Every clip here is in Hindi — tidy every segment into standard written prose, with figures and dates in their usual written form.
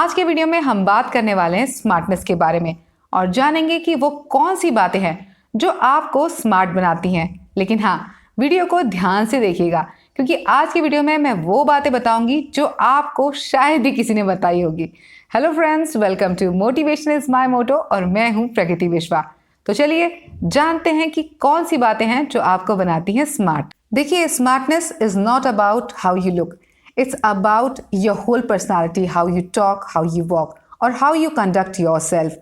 आज के वीडियो में हम बात करने वाले हैं स्मार्टनेस के बारे में और जानेंगे कि वो कौन सी बातें हैं जो आपको स्मार्ट बनाती हैं। लेकिन हाँ, वीडियो को ध्यान से देखिएगा क्योंकि आज की वीडियो में मैं वो बातें बताऊंगी जो आपको शायद ही किसी ने बताई होगी। Hello friends, welcome to motivation is my motto और मैं हूं प्रकृति विश्वा। तो चलिए जानते हैं कि कौन सी बातें हैं जो आपको बनाती हैं स्मार्ट। देखिए, smartness is not about how you look, it's about your whole personality, how you talk, how you walk और how you conduct yourself।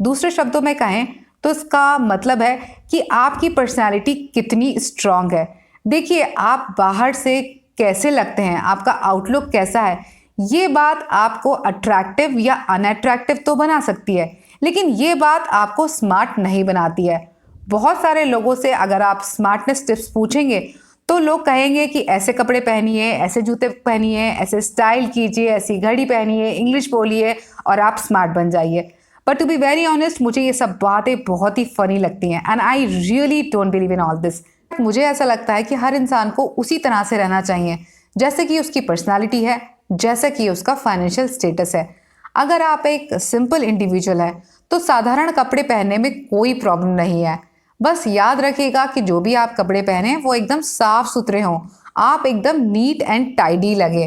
दूसरे शब्दों में कहें तो इसका मतलब है कि आपकी पर्सनालिटी कितनी स्ट्रांग है। देखिए, आप बाहर से कैसे लगते हैं, आपका आउटलुक कैसा है, ये बात आपको अट्रैक्टिव या अनअट्रैक्टिव तो बना सकती है, लेकिन ये बात आपको स्मार्ट नहीं बनाती है। बहुत सारे लोगों से अगर आप स्मार्टनेस टिप्स पूछेंगे तो लोग कहेंगे कि ऐसे कपड़े पहनिए, ऐसे जूते पहनिए, ऐसे स्टाइल कीजिए, ऐसी घड़ी पहनिए, इंग्लिश बोलिए और आप स्मार्ट बन जाइए। But to be very honest, मुझे ये सब बातें बहुत ही फनी लगती हैं and I really don't believe in all this. मुझे ऐसा लगता है कि हर इंसान को उसी तरह से रहना चाहिए जैसे कि उसकी पर्सनालिटी है, जैसे कि उसका फाइनेंशियल स्टेटस है। अगर आप एक सिंपल इंडिविजुअल है तो साधारण कपड़े पहनने में कोई प्रॉब्लम नहीं है। बस याद रखिएगा कि जो भी आप कपड़े पहने वो एकदम साफ सुथरे हों, आप एकदम नीट एंड टाइडी लगे।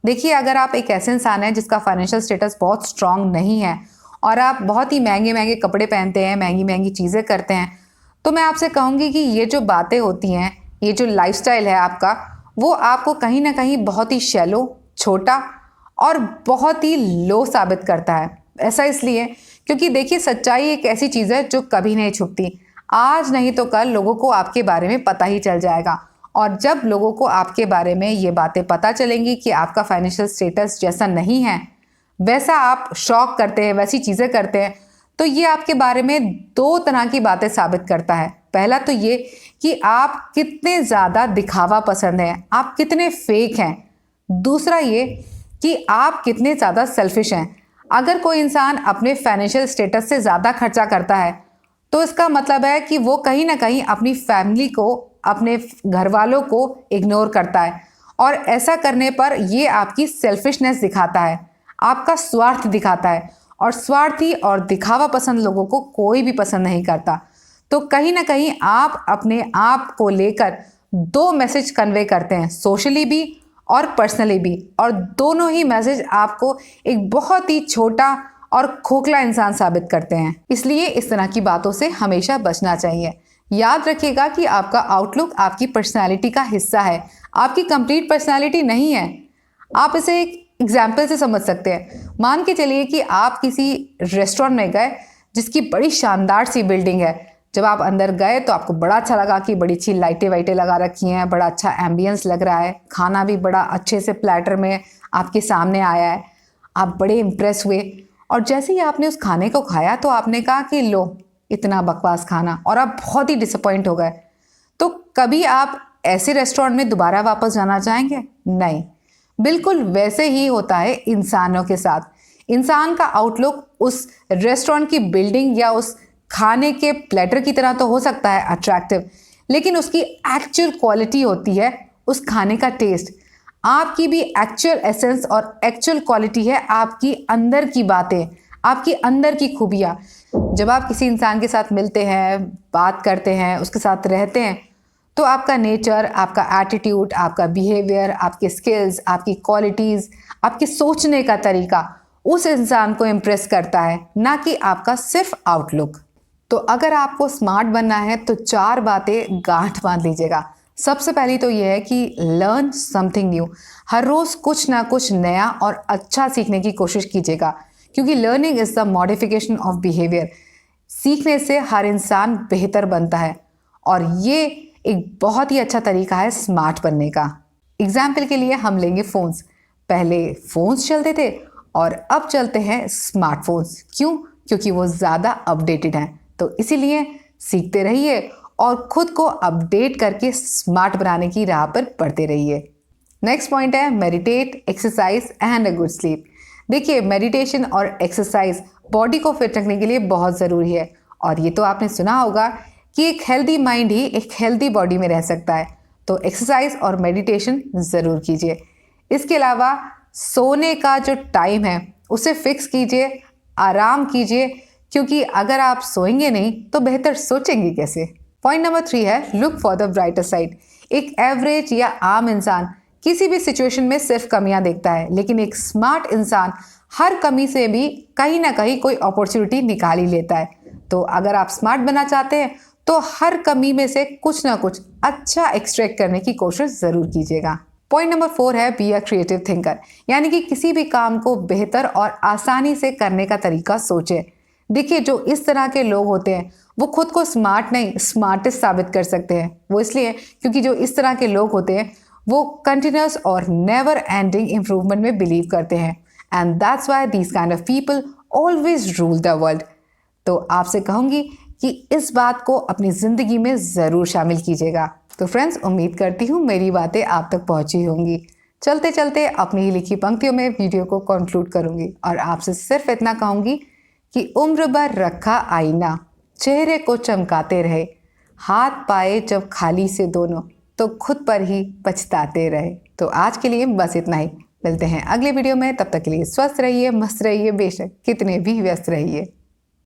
देखिए, अगर आप एक ऐसे इंसान हैं जिसका फाइनेंशियल स्टेटस बहुत स्ट्रांग नहीं है और आप बहुत ही महंगे महंगे कपड़े पहनते हैं, महंगी महंगी चीज़ें करते हैं, तो मैं आपसे कहूँगी कि ये जो बातें होती हैं, ये जो लाइफस्टाइल है आपका, वो आपको कहीं ना कहीं बहुत ही शैलो, छोटा और बहुत ही लो साबित करता है। ऐसा इसलिए क्योंकि देखिए, सच्चाई एक ऐसी चीज़ है जो कभी नहीं छुपती। आज नहीं तो कल लोगों को आपके बारे में पता ही चल जाएगा और जब लोगों को आपके बारे में ये बातें पता चलेंगी कि आपका फाइनेंशियल स्टेटस जैसा नहीं है, वैसा आप शौक करते हैं, वैसी चीज़ें करते हैं, तो ये आपके बारे में दो तरह की बातें साबित करता है। पहला तो ये कि आप कितने ज़्यादा दिखावा पसंद हैं, आप कितने फेक हैं। दूसरा ये कि आप कितने ज़्यादा सेल्फिश हैं। अगर कोई इंसान अपने फाइनेंशियल स्टेटस से ज़्यादा खर्चा करता है तो इसका मतलब है कि वो कहीं ना कहीं अपनी फैमिली को, अपने घर वालों को इग्नोर करता है और ऐसा करने पर ये आपकी सेल्फिशनेस दिखाता है, आपका स्वार्थ दिखाता है और स्वार्थी और दिखावा पसंद लोगों को कोई भी पसंद नहीं करता। तो कहीं ना कहीं आप अपने आप को लेकर दो मैसेज कन्वे करते हैं, सोशली भी और पर्सनली भी, और दोनों ही मैसेज आपको एक बहुत ही छोटा और खोखला इंसान साबित करते हैं। इसलिए इस तरह की बातों से हमेशा बचना चाहिए। याद रखिएगा कि आपका आउटलुक आपकी पर्सनालिटी का हिस्सा है, आपकी कंप्लीट पर्सनालिटी नहीं है। आप इसे एक एग्जाम्पल से समझ सकते हैं। मान के चलिए कि आप किसी रेस्टोरेंट में गए जिसकी बड़ी शानदार सी बिल्डिंग है। जब आप अंदर गए तो आपको बड़ा अच्छा लगा कि बड़ी अच्छी लाइटें वाइटें लगा रखी हैं, बड़ा अच्छा एम्बियंस लग रहा है, खाना भी बड़ा अच्छे से प्लेटर में आपके सामने आया है। आप बड़े इम्प्रेस हुए और जैसे ही आपने उस खाने को खाया तो आपने कहा कि लो, इतना बकवास खाना, और आप बहुत ही डिसअपॉइंट हो गए। तो कभी आप ऐसे रेस्टोरेंट में दोबारा वापस जाना चाहेंगे? नहीं। बिल्कुल वैसे ही होता है इंसानों के साथ। इंसान का आउटलुक उस रेस्टोरेंट की बिल्डिंग या उस खाने के प्लेटर की तरह तो हो सकता है अट्रैक्टिव, लेकिन उसकी एक्चुअल क्वालिटी होती है उस खाने का टेस्ट। आपकी भी एक्चुअल एसेंस और एक्चुअल क्वालिटी है आपकी अंदर की बातें, आपकी अंदर की खूबियाँ। जब आप किसी इंसान के साथ मिलते हैं, बात करते हैं, उसके साथ रहते हैं, तो आपका नेचर, आपका एटीट्यूड, आपका बिहेवियर, आपके स्किल्स, आपकी क्वालिटीज़, आपके सोचने का तरीका उस इंसान को इम्प्रेस करता है, ना कि आपका सिर्फ आउटलुक। तो अगर आपको स्मार्ट बनना है तो 4 बातें गांठ बांध लीजिएगा। सबसे पहली तो यह है कि लर्न समथिंग न्यू। हर रोज़ कुछ ना कुछ नया और अच्छा सीखने की कोशिश कीजिएगा क्योंकि learning is the modification of behaviour. सीखने से हर इंसान बेहतर बनता है और ये एक बहुत ही अच्छा तरीका है स्मार्ट बनने का। एग्जाम्पल के लिए हम लेंगे फ़ोन्स। पहले फ़ोन्स चलते थे और अब चलते हैं स्मार्टफोन्स। क्यों? क्योंकि वो ज़्यादा अपडेटेड हैं। तो इसीलिए सीखते रहिए और खुद को अपडेट करके स्मार्ट बनाने की राह पर बढ़ते रहिए। नेक्स्ट पॉइंट है meditate, exercise and a good sleep. देखिए, मेडिटेशन और एक्सरसाइज बॉडी को फिट रखने के लिए बहुत ज़रूरी है और ये तो आपने सुना होगा कि एक हेल्दी माइंड ही एक हेल्दी बॉडी में रह सकता है। तो एक्सरसाइज और मेडिटेशन ज़रूर कीजिए। इसके अलावा सोने का जो टाइम है उसे फिक्स कीजिए, आराम कीजिए, क्योंकि अगर आप सोएंगे नहीं तो बेहतर सोचेंगे कैसे। पॉइंट नंबर 3 है look for the brighter side. एक एवरेज या आम इंसान किसी भी सिचुएशन में सिर्फ कमियां देखता है, लेकिन एक स्मार्ट इंसान हर कमी से भी कहीं ना कहीं कोई अपॉर्चुनिटी निकाल ही लेता है। तो अगर आप स्मार्ट बनना चाहते हैं तो हर कमी में से कुछ ना कुछ अच्छा एक्सट्रैक्ट करने की कोशिश जरूर कीजिएगा। पॉइंट नंबर 4 है बी अ क्रिएटिव थिंकर, यानी कि किसी भी काम को बेहतर और आसानी से करने का तरीका सोचे। देखिए, जो इस तरह के लोग होते हैं वो खुद को स्मार्ट नहीं स्मार्टेस्ट साबित कर सकते हैं। वो इसलिए क्योंकि जो इस तरह के लोग होते हैं वो कंटिन्यूस और नेवर एंडिंग इंप्रूवमेंट में बिलीव करते हैं, and that's why these kind of people always rule the world. तो आपसे कहूंगी कि इस बात को अपनी ज़िंदगी में ज़रूर शामिल कीजिएगा। तो फ्रेंड्स, उम्मीद करती हूँ मेरी बातें आप तक पहुँची होंगी। चलते चलते अपनी ही लिखी पंक्तियों में वीडियो को कंक्लूड करूँगी और आपसे सिर्फ इतना कहूँगी कि उम्र भर रखा आईना, चेहरे को चमकाते रहे, हाथ पाए जब खाली से दोनों, तो खुद पर ही पछताते रहे। तो आज के लिए बस इतना ही। मिलते हैं अगले वीडियो में, तब तक के लिए स्वस्थ रहिए, मस्त रहिए, बेशक कितने भी व्यस्त रहिए।